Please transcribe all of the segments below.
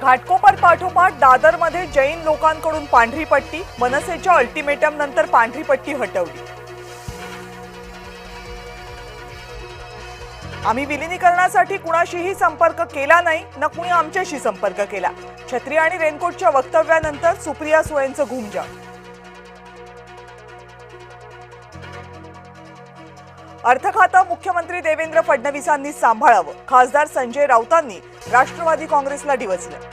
घाटकोपर पाठोपाठ दादरमध्ये जैन लोकांकडून पांढरी पट्टी, मनसेच्या अल्टिमेटम नंतर पांढरी पट्टी हटवली। आम्ही विलीनीकरणासाठी कुणाशीही संपर्क केला नाही, न कुणी आमच्याशी संपर्क केला। छत्री आणि रेनकोटच्या वक्तव्यानंतर सुप्रिया सुळेंचं घुमजाव। अर्थ खातं मुख्यमंत्री देवेंद्र फडणवीसांनी सांभाळावं, खासदार संजय राऊतांनी राष्ट्रवादी काँग्रेसला डिवचलं।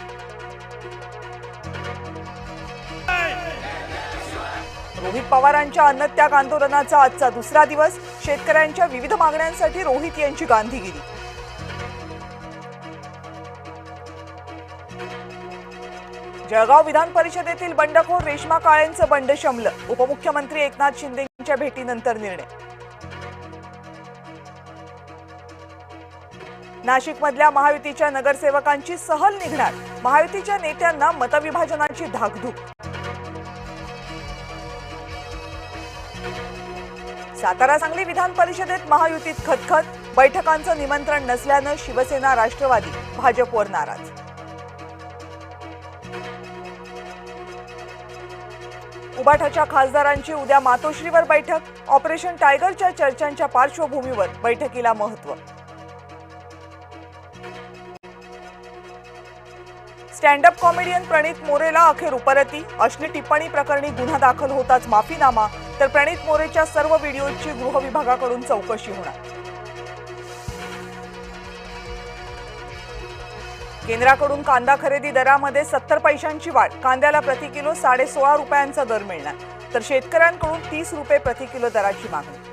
रोहित पवारांच्या अन्नत्याग आंदोलनाचा आजचा दुसरा दिवस। शेतकऱ्यांच्या विविध मागण्यांसाठी रोहित यांची गांधीगिरी। जळगाव विधान परिषदेतील बंडखोर रेश्मा काळेंचं बंड शमलं। उपमुख्यमंत्री एकनाथ शिंदेंच्या भेटीनंतर निर्णय। नाशिकमधल्या महायुतीच्या नगरसेवकांची सहल निघणार, महायुतीच्या नेत्यांना मतविभाजनाची धाकधूक। सातारा सांगली विधान परिषदेत महायुतीत खतखत, बैठकांचं निमंत्रण नसल्यानं शिवसेना राष्ट्रवादी भाजपवर नाराज। उबाठाच्या खासदारांची उद्या मातोश्रीवर बैठक, ऑपरेशन टायगरच्या चर्चांच्या पार्श्वभूमीवर बैठकीला महत्त्व। स्टँड अप कॉमेडियन प्रणित मोरेला अखेर उपरती, अश्लील टिप्पणी प्रकरणी गुन्हा दाखल होताच माफीनामा, तर प्रणित मोरेच्या सर्व व्हिडिओची गृह विभागाकडून चौकशी होणार। केंद्राकडून कांदा खरेदी दरामध्ये 70 पैशांची वाढ, कांद्याला प्रति किलो 16.5 रुपयांचा दर मिळणार, तर शेतकऱ्यांकडून 30 रुपये प्रति किलो दराची मागणी।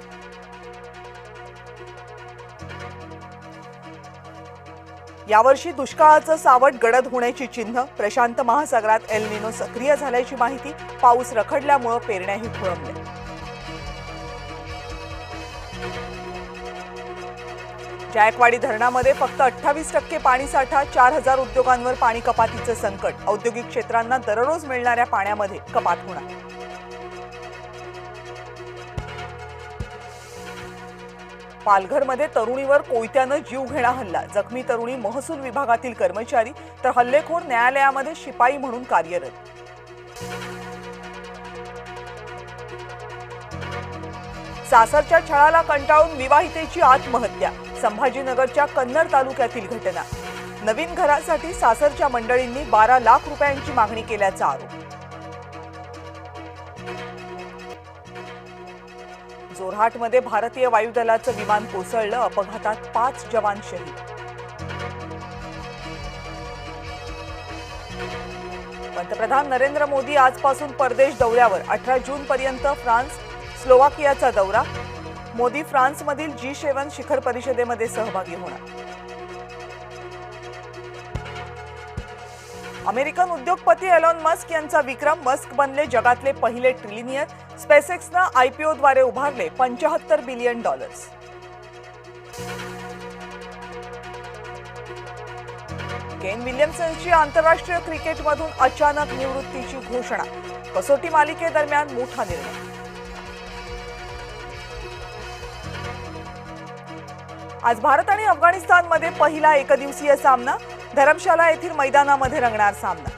यावर्षी दुष्काळाचं सावट गडद होण्याची चिन्ह, प्रशांत महासागरात एल निनो सक्रिय झाल्याची माहिती, पाऊस रखडल्यामुळे पेरण्याही खोळंबल्या। जायकवाडी धरणामध्ये फक्त 28% पाणीसाठा, 4000 उद्योगांवर पाणी कपातीचं संकट, औद्योगिक क्षेत्रांना दररोज मिळणाऱ्या पाण्यामध्ये कपात होणार। पालघरमध्ये तरुणीवर कोयत्यानं जीव घेणा हल्ला, जखमी तरुणी महसूल विभागातील कर्मचारी, तर हल्लेखोर न्यायालयामध्ये शिपाई म्हणून कार्यरत। सासरच्या छळाला कंटाळून विवाहितेची आत्महत्या, संभाजीनगरच्या कन्नड तालुक्यातील घटना। नवीन घरासाठी सासरच्या मंडळींनी 12 लाख रुपयांची मागणी केल्याचा आरोप। जोरहाटमध्ये भारतीय वायुदलाचं विमान कोसळलं, अपघातात 5 जवान शहीद। पंतप्रधान नरेंद्र मोदी आजपासून परदेश दौऱ्यावर, 18 जून पर्यंत फ्रान्स, स्लोवाकियाचा दौरा। मोदी फ्रान्समधील G7 शिखर परिषदेमध्ये सहभागी होणार। अमेरिकन उद्योगपती एलॉन मस्क यांचा विक्रम, मस्क बनले जगातले पहिले ट्रिलिनियर। स्पेसएक्सनं IPOद्वारे उभारले $75 बिलियन। केन विल्यमसनची आंतरराष्ट्रीय क्रिकेटमधून अचानक निवृत्तीची घोषणा, कसोटी मालिकेदरम्यान मोठा निर्णय। आज भारत आणि अफगाणिस्तानमध्ये पहिला एकदिवसीय सामना, धरमशाला येथील मैदानामध्ये रंगणार सामना।